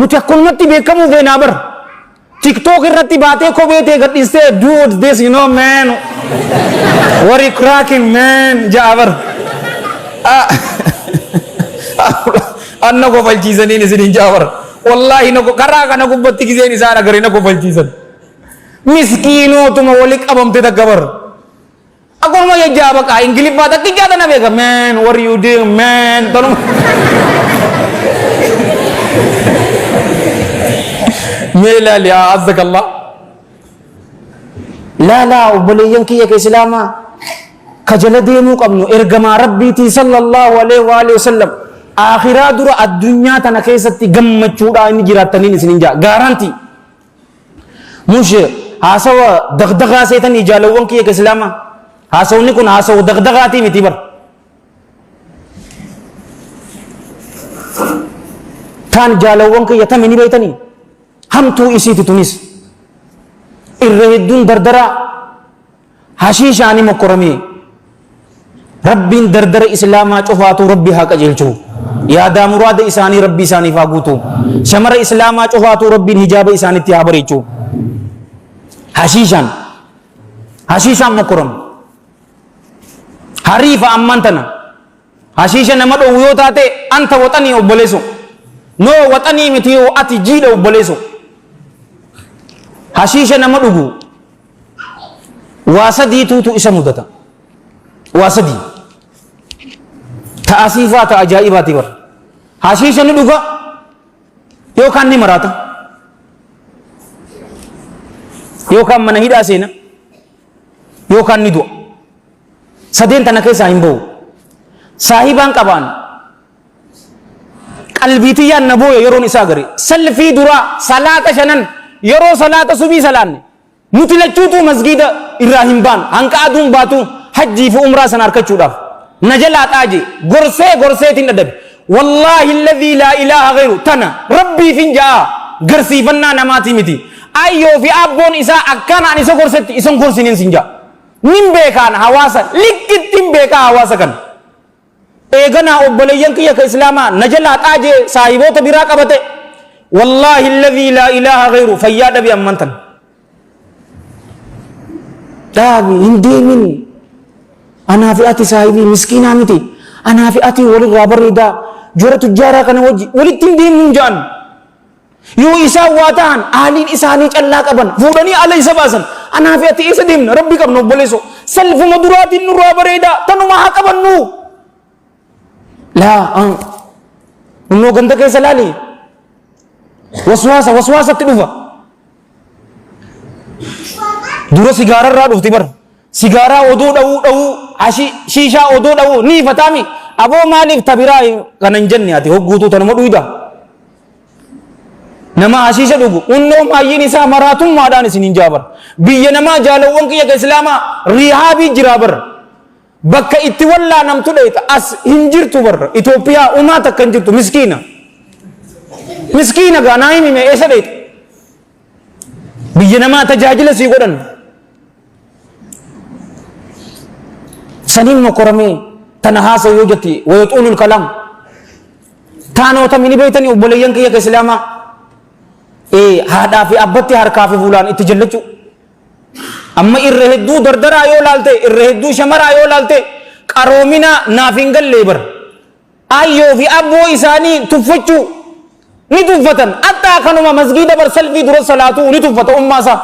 nuti akkumatti beekamu feena bar TikTok irratti baatee kobeetee gadhiistee do this you know man what you cracking man jaabar anna ko falchiisaniin isinin jaabar wallahi nako karaa kana gubbatti giseen isaan agaree nako falchiisan miskiinootuma wali qabamte daggabar akkuma yajaaba ka ingiliffa takki jaata na beeka man what you doing man tanum ميلا يا عزك الله لا وبليان كي كإسلاما كجل ديمو قبنو إرقما ربيتي صلى الله عليه وآله وسلم آخرا در الدنيا تنكيستي قمت شورا إني جراتنين سننجا غارانتي مش هاسوا دغدغا سيتن إجالوان كي كإسلاما هاسوا نكون هاسوا دغدغاتي متبر كان جالوان كي يتمني بيتني هم تو إسيتي تونس الرهدون دردرا حشيشاني مكرمي رب دردر إسلاما چوفاتو ربي حق جلچو يا دا مراد إساني ربي إساني فاقوتو شمر إسلاما چوفاتو ربي حجاب إساني تيابريچو حشيشان مكرم حريف أمانتنا حشيشان نمد ويوتاتي أنت وطني وبلسو نو وطني متيو أتي جيد وبلسو hashiisha nama dhugu waa sadiituutu isa mudata waa sadii ta'asiifaa ta ajaa'ibaati bar hashiisha ni dhuga yookaan ni maraata yookaan mana hidhaa seena yookaan ni du'a sadeen tana keessaa hin ba'u saahibaan qabaan qalbiitiyyaan na booya yeroon isaa gare salfii duraa salaata shanan yeroo salaata subii salaanne nuti lachuutu masgida irraa hin baan hanqa aduun baatu hajjii fi umraa san harkachuudhaaf na jalaa xaaje gorseetiin dhadhabe wallaahi alladhii laa ilaaha ghayru tana rabbii fin jaa garsiifannaa namaatii miti ayyoo fi abboon isaa akkanaan isa gorsetti isan gorsiniin sin jaa nin beekaan hawaasa likkittiin beekaa hawaasa kan eeganaa obboleeyyan kiyya ka islaamaa na jalaa xaaje saahiboota biraa qabate والله الذي لا إله غيره فياد بأمانتن دابي هندي مني أنا في أتي صاحبي مسكينة متي أنا في أتي ولي غابريدا جورة تجارة كان وجي ولي تندين من جان يو إسا واتان آلين إساني الله كبن فودني علي سباسن أنا في أتي إسا ديمن ربي كبن بلسو سلف مدرات النور غابريدا تنو ما كبن نو لا نو غندك سلالي waswaasa dhufa dura sigaaraa irraa dhufti bar sigaaraa oduu dha'uu shiishaa oduu dha'uu ni fataami aboo maaliif tabiraa kanan jenne ati hogguutuu tanuma dhuyda nama hashiisha dhugu unnoo maayyiin isaa maraatummaadhaan isin hin jaabar biyya namaa jaalawwan kiyya ka islaamaa rihaabii jiraa bar bakka itti wallaa namtu dheeta as hin jirtu bar Itoophiyaa umaa takka hin jirtu miskiina gaanaa himime eessa dheeta biyya namaa tajaajila sii godhan saniin mokoramee tana haasa yoo jetti wayaxuulul kalaam taanoota mini beeytanii obboleeyyan kiyya ka islaamaa haadhaa fi abbatti harkaa fi fuulaan itti jallachuu amma irra hedduu dardaraa yoo laalte irra hedduu shamaraa yoo laalte qaroomina naaf hin gallee bar ayyoo fi abboo isaanii tuffachuu ni tuffatan attaa kanuma masgida bar salfii dura salaatuu ni tuffata ummaasaa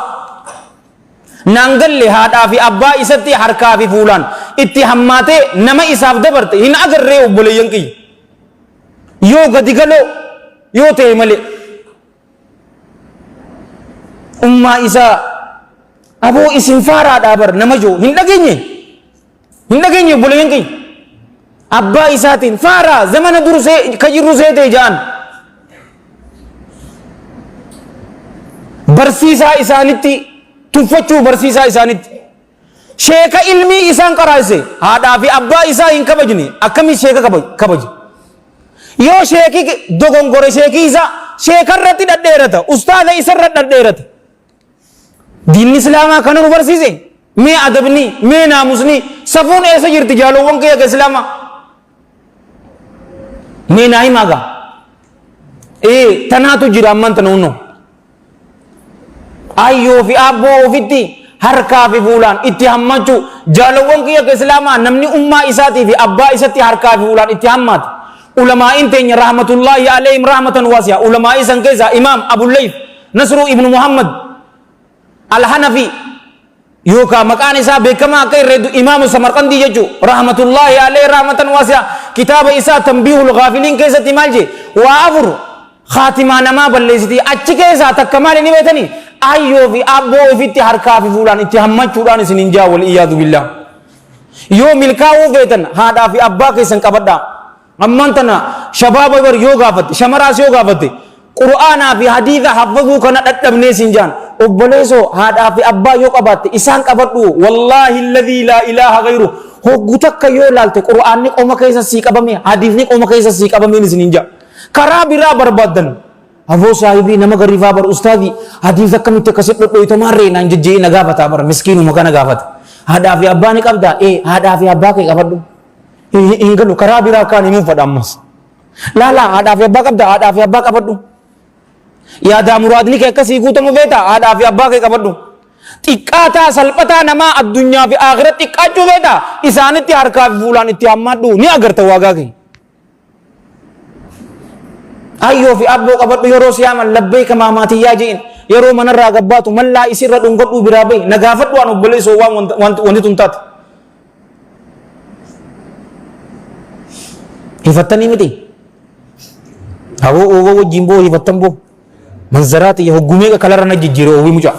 naan galle haadhaa fi abbaa isatti harkaa fi fuulaan itti hammaatee nama isaaf dabarte hin agarree obboleeyyan kiyya yoo gadi galoo yoo ta'e malee ummaa isaa aboo isin faaraadhaa bar nama joo hin dhageenye obboleeyyan kiyya abbaa isaatiin faaraa zamana dursee ka jirru seetee ja'an barsiisaa isaanitti tuffachuu barsiisaa isaanitti sheeka ilmii isaan qaraase haadhaa fi abbaa isaa hin kabajne akkamii sheeka kabaje yoo sheeki dogongore sheekii isaa sheekarratti dhadheerata ustaada isarra dhadheerata diinni islaamaa kana nu barsiise mee adabni mee naamusni safuun eessa jirti jaalowwan kiyya ka islaamaa mee naa himaagaa tanaatu jira amman tanuunno ayyoo fi abboo ofitti harkaa fi fuulaan itti hammachuu jaalawwan kiyya ka islaamaa namni ummaa isaatii fi abbaa isatti harkaa fi fuulaan itti hammaate ulamaa'in teenya rahmatullahi alayhim rahmatan wasi'a ulamaa'ii san keessaa imaam abullayf nasru ibnu muhammad alhanafi yookaan maqaan isaa beekamaa akka irreedu imaamu samarqandii jechuu rahmatullahi alayhi rahmatan wasi'a kitaaba isaa tanbiihul ghaafiliin keessatti maal jee waa afur khaatimaa namaa balleessitii achi keessaa takka maal inni beetanii ayyoo fi abboo ofitti harkaa fi fuulaan itti hammachuudhaan isin hin jaa wal iyyaadu billah yoo milkaa'uu feetan haadhaa fi abbaa keessan qabadhaa amman tana shabaaba bar yoo gaafatte shamaraas yoo gaafatte qur'aanaa fi hadiisa haffazuu kana dadhabnee sin jaan obboleessoo haadhaa fi abbaa yoo qabaatte isaan qabadhu wallaahi alladhii laa ilaaha gayru hoggu takka yoo laalte qur'aanni qoma keessa sii qabame hadiisni qoma keessa sii qabameen isin hin jaa karaa biraa barbaaddan aboo saahibii nama gariifaa bar ustaadii hadiis akkamitti akkasit dhodhoyta maarree naan jejjee na gaafataa bar miskiinuma kana gaafata haadhaa fi abbaa ni qabdaa haadhaa fi abbaa kee qabadhu hin galu karaa biraa kaan himuun fadha ammas laalaa haadhaa fi abbaa qabdaa haadhaa fi abbaa qabadhu yaadaa muraadni kee akkasii guutamu beeta haadhaa fi abbaa kee qabadhu xiqqaataa salphataa namaa addunyaa fi aakhira xiqqaachuu beeta isaanitti harkaa fi fuulaan itti hammaadhu ni agarta waagaa kee ayyoo fi abboo qabadhu yeroo siyaaman labbeeka maamaatiyyaa je'in yeroo manarraa gabbaatu mallaa isirra dhungadhuu biraa bahi na gaafadhu waan obboleessoo waan wanti tun taate hifattanii miti aboo oowwa wajjiin boo hifattan boo manzaraati hoggumeeqa kalarra na jijjiire oowwi mucaa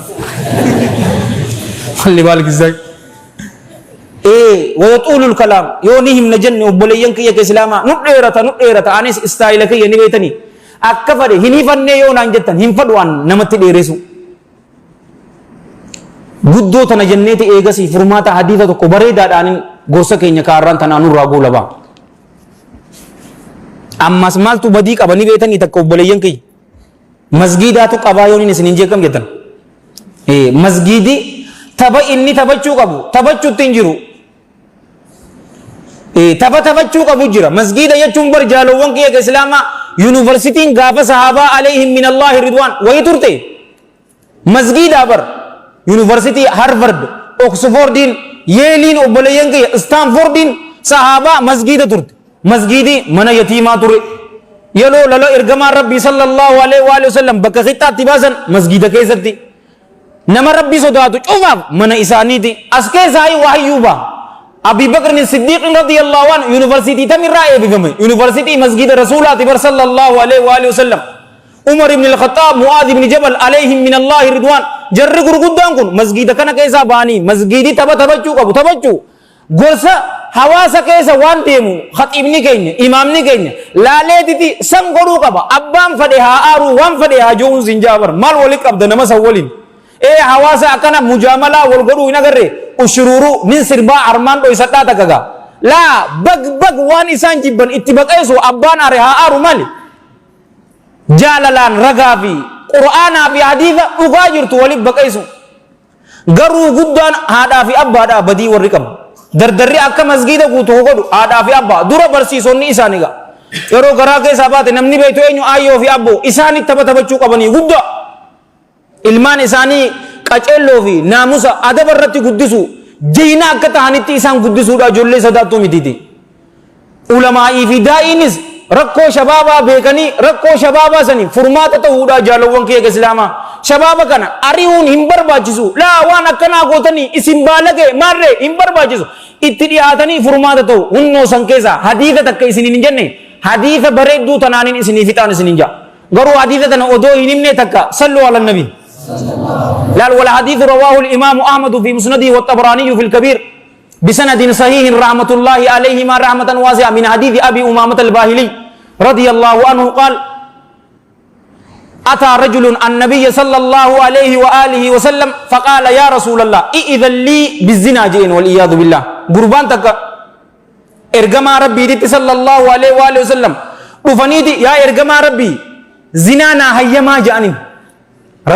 malli baal gizzaa ويطول الكلام يونيهم نجن وبليان كي كإسلاما نقدرة أنيس استايل كي ينبيتني أكفر هني فنّي يون أنجتن هم فدوان نمت ديرسو guddoo tana jenneeti eegasi furmaata hadiisa tokko bareedaadhaan gorsa keenya kaarraan tanaan nurraa goolaba ammas maaltu badii qabanii beetanii takka obboleeyyan kiyya masgiidaatu qabaa yoon isin hin jeeqam jettan masgiidi tapha inni taphachuu qabu taphachuutti hin jiru taphachuu qabu jira masgiida jechuun bar jaalowwan kiyya ka islaamaa yuunivarsitiin gaafa sahaabaa alayhim min allaahi ridwaan wayi turte masgiidaa bar University Harvard, Oxfordin, Yalein obboleeyyan kiyya Stanfordin sahaabaa masgiida turte masgiidi mana yatiimaa ture yeroo lalo ergamaa rabbii sallallahu alaihi wa sallam bakka qixxaatti baasan masgiida keessatti nama rabbii sodaatu cufaaf mana isaaniiti as keessaa wahayyuu baa Abi Bakr Siddiq radiyallahu anhu University tamirraa eebifame University masgiida rasuulaati bar sallallahu alaihi wa sallam Umar ibn al-Khattab Mu'adh ibn Jabal alayhim min Allah ridwan jarri gurguddaan kun masgiida kana keessa baanii masgiidi taphachuu qabu taphachuu gorsa hawaasa keessa waan deemu khatibni keenya imaamni keenya laaleetiti san godhuu qaba abbaan fadhe haa aaru waan fadhe haa jo'uun sin jaabar maal wali qabda nama san waliin hawaasa akkana mujaamalaa wal godhuu hin agarre ushururu nin sirbaa armaan dhoysadhaa takkaga laa bag waan isaan jibban itti baqeessu abbaan aare haa aaru maali jaalalaan ragaa fi qur'aanaa fi hadiisa dhugaa jirtu waliif baqeessu garuu guddaan haadhaa fi abbaadhaa badii warri qabu dardarri akka masgiida guutuu godhu haadhaa fi abbaa dura barsiisonni isaaniiga yeroo garaa keessaa baate namni beektu eenyu aayyoo fi abboo isaanitti taphachuu qabanii guddaa ilmaan isaanii qaceelloo fi naamusa adaba irratti guddisu jeyna akka ta'anitti isaan guddisuudha ijoollee sodaattuu mitiiti ulamaa'ii fi daa'iinis rakkoo shabaabaa beekanii rakkoo shabaabaa sanii furmaata ta'uudha jaalowwan kiyya islaamaa shabaaba kana ari'uun hin barbaachisu laa waan akkanaa gootanii isin baalage maarree hin barbaachisu itti dhiyaatanii furmaata ta'u hunnoo san keessa hadiisa takka isinin hin jenne hadiisa bareedduu tanaaniin isinii fixaan isinin jaa garuu hadiisa tana odoo hin himne takka sallu ala nabi laal wal hadiisu rawaahu al-imaamu ahmadu fi musnadihi wa tabraaniyu fi al-kabiir بسند صحيح رحمة الله عليهما رحمة واسعة من حديث أبي أمامة الباهلي رضي الله عنه قال أتى رجل النبي صلى الله عليه وآله وسلم فقال يا رسول الله إذن لي بالزنا جئن والإياذ بالله قربان تك إرقما ربي ديت صلى الله عليه وآله وسلم رفنيتي يا إرقما ربي زنانا هيما جاني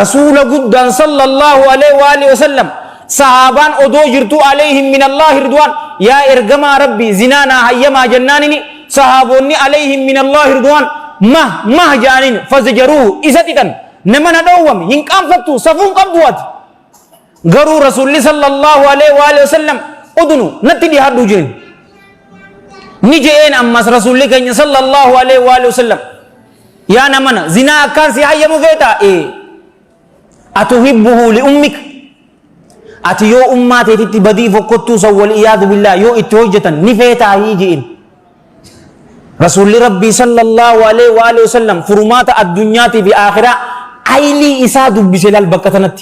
رسول قد صلى الله عليه وآله وسلم sahaabaan odoo jirtu alayhim min allahi ridwaan yaa ergamaa rabbii zinaanaa hayyamaa jennaanini sahaabonni alayhim min allahi ridwaan mah jaanin fazjaruu isatti tan nama na dhoowwame hin qaanfattu safuun qabduwat garuu rasuulli sallallahu alaihi wasallam udunu natti dhihaadhu jeen ni jeen ammas rasuulli keenya sallallahu alaihi wasallam yaa namana zinaa akkaan si hayyamu feeta atuhibbuhu li ummik ati yoo ummaa teetitti badii fokkottuu san wal iyaadu billah yoo itti hojjetan ni feetaa hii jeen رسول ربي صلى الله عليه وآله وسلم فرمات الدنيا في آخرة أيلي إسا دبسل البكتنت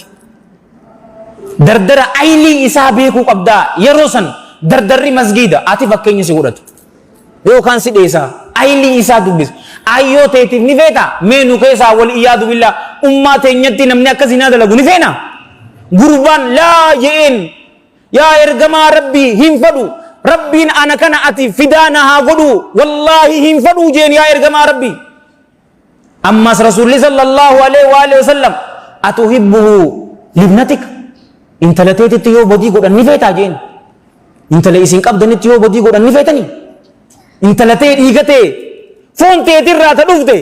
دردر أيلي إسا بيكو قبدا يروسن دردر مسجد آتي فكيني سيقولت يو كان سيد إسا أيلي إسا دبس أيو تيتي نفيتا مينو كيسا والإياد بالله أمة تنيتي نمنا كزينا دلقو نفينا قربان لا يئن يا إرقما ربي هم فدو ربين أنا كان أتي فدانا هاغدو والله هم فدو جين يا إرقما ربي أما رسول الله صلى الله عليه وآله وسلم أتحبه لابنتك انت لتيت تيو بدي قد نفيتا جين انت لئيسين قبضن تيو بدي قد نفيتني انت لتيت إيغتي فون تيتر راتا دوفته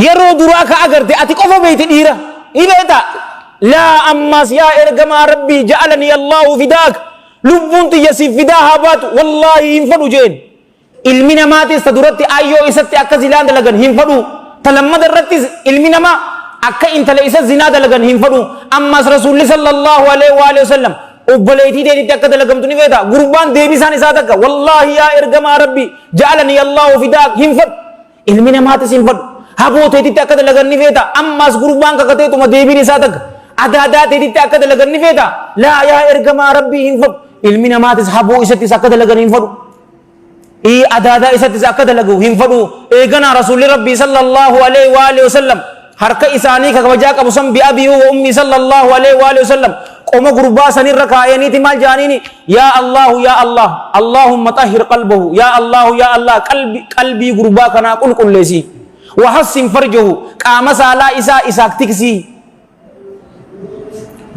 يرو دراك أغرتي أتي قفو بيت ديرا إيبتا لا أماس يا إرقما ربي جعلني الله فداك لبون تيسي فداها بات والله ينفدو جين ilmina maatis taduratti ayyoo isatti akka zinaa dalagan hin fadhu talammada irrattis ilmi namaa akka intala isa zinaa dalagan hin fadhu ammas rasuulli sallallahu alaihi wa sallam obboleetii deetitti akka dalagamtu ni feeta gurbaan deebisaan isaa takka wallaahi yaa ergamaa rabbi ja'alani allahu fidaak hin fadhu ilmi namaatis hin fadhu habooteetitti akka dalagan ni feeta ammas gurbaan kakateetuma deebiin isaa takka adaadaa teetitti akka dalagan ni feeta laa yaa ergamaa rabbi hin fadhu ilmi namaatis haboo isattis akka dalagan hin fadhu أدادا إسات زكاة لجو هم فدو إيجنا رسول ربي صلى الله عليه وآله وسلم حركة إساني كوجاك أبو سم بأبي وأمي صلى الله عليه وآله وسلم قوم غربا سنير ركايني تمال جانيني يا الله اللهم طهر قلبه يا الله قلبي غربا كنا كل لسي وحسن فرجه قام سالا إساك تكسي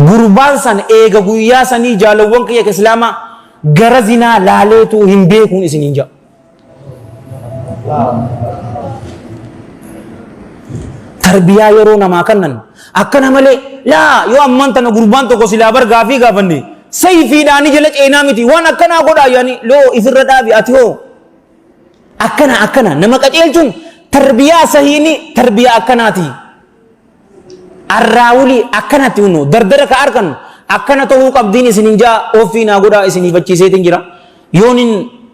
غربا سن إيجا غويا سني جالوون كي كإسلاما غرزنا لالتو هم بيكون إسنينجا tarbiyaa yeroo namaa kannan akkana malee laa yoo amman tana gurbaan tokko silaa bar gaafii gaafanne sayfiidhaani jala ceenaa miti waan akkanaa godhaa yaani loo ifirra dhaabi ati hoo akkana nama qaceelchuun tarbiyaa sahiini tarbiyaa akkanaati arraawuli akkanatti hunno dardara ka arkan akkana ta'uu qabdiin isinin jaa ofii naa godhaa isiniif achiiseetiin jira yoonin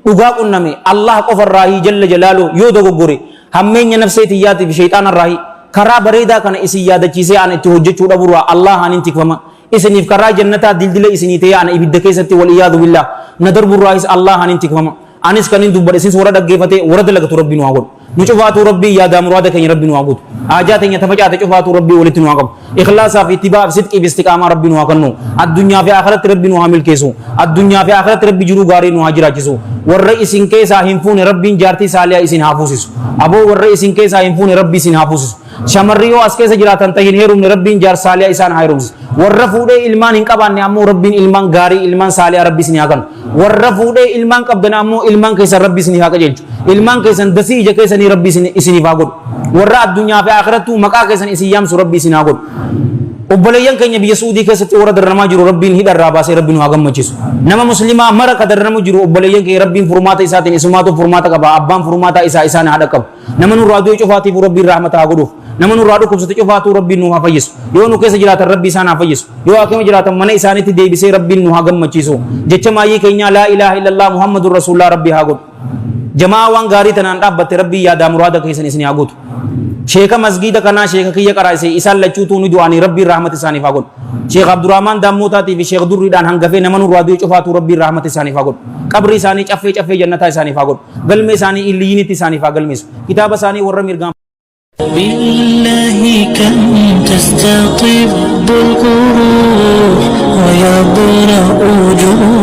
dhugaa qunname Allah qofarraahi jalla jalaalu yoo dogoggore hammeenya nafseetii yaatiif shayxaanarraahi karaa bareedaa kana isin yaadachiisee ana itti hojjechuu dhabuurraa Allah hanin tikfama isiniif karaa jannataa dildila isinii ta'ee ana ibidda keessatti wal iyaadu billah na darburraahis Allah hanin tikfama anis kanin dubbadhe isis warra dhaggeeffatee warra dalagatu rabbi nu haa godhu nu cufaatu rabbi yaada muraada keenya rabbi nu haa guutu haajaa teenya tafacaate cufaatu rabbi walitti nu haa qabu ikhlaasaa fi ittibaa fi sidqii fi istiqaamaa rabbi nu haa kennu addunyaa fi akhiratti rabbi nu haa milkeessu addunyaa fi akhiratti rabbi jiruu gaarii nu haa jiraachisu warra isin keessaa hin fuune rabbiin jaartii saaliyaa isin haa fuusisu aboo warra isin keessaa hin fuune rabbi isin haa fuusisu shamarri yoo as keessa jiraatan tahin heerumne rabbiin jaar saaliyaa isaan haa heerumsisu warra fuudhee ilmaan hin qabaanne ammoo rabbiin ilmaan gaarii ilmaan saaliyaa rabbi isin haa kennu warra fuudhee ilmaan qabdan ammoo ilmaan keessan rabbi isin haa qajeelchu ilmaan keessan dasii ija keessanii rabbi isiniif haa godhu warra addunyaa fi akhirattu maqaa keessan isin yaamsu rabbi isin haa godhu obboleeyyan keenya biyya suudii keessatti warra darramaa jiru rabbiin hidharraa baasee rabbiin haa gammachiisu nama muslimaa mara ka darramu jiru obboleeyyan keenya rabbiin furmaata isaatiin isumaatu furmaata qaba abbaan furmaata isaan haa dhaqqabu nama nurraa du'e cufaatiif rabbiin rahmata haa godhuuf nama nurraa dhukkubsate cufaatu rabbiin nu haa fayyisu yoo nu keessa jiraatan rabbi isaan haa fayyisu yoo akkuma jiraatan mana isaaniitti deebisee rabbiin nu haa gammachiisu jecha maayyii keenya laa ilaaha illallah muhammadur rasuulullah rabbi haa godhu jamaa waan gaarii tanaan dhaabbatte rabbii yaadaa muraada keessan isin haa guutu sheeka masgiida kanaa sheeka kiyya qaraa'ise isaan lachuutuu ni du'anii rabbiin rahmata isaaniif haa godhu sheek abdurrahmaan dammootaatiif sheek durriidhaan hangafee nama nurraa du'e cufaatu rabbiin rahmata isaaniif haa godhu qabri isaanii caffee jannataa isaaniif haa godhu galme isaanii illiyinitti isaaniif haa galmeessu kitaaba isaanii warra mirgaan بالله كم تستطيب القروح ويبرأ جروح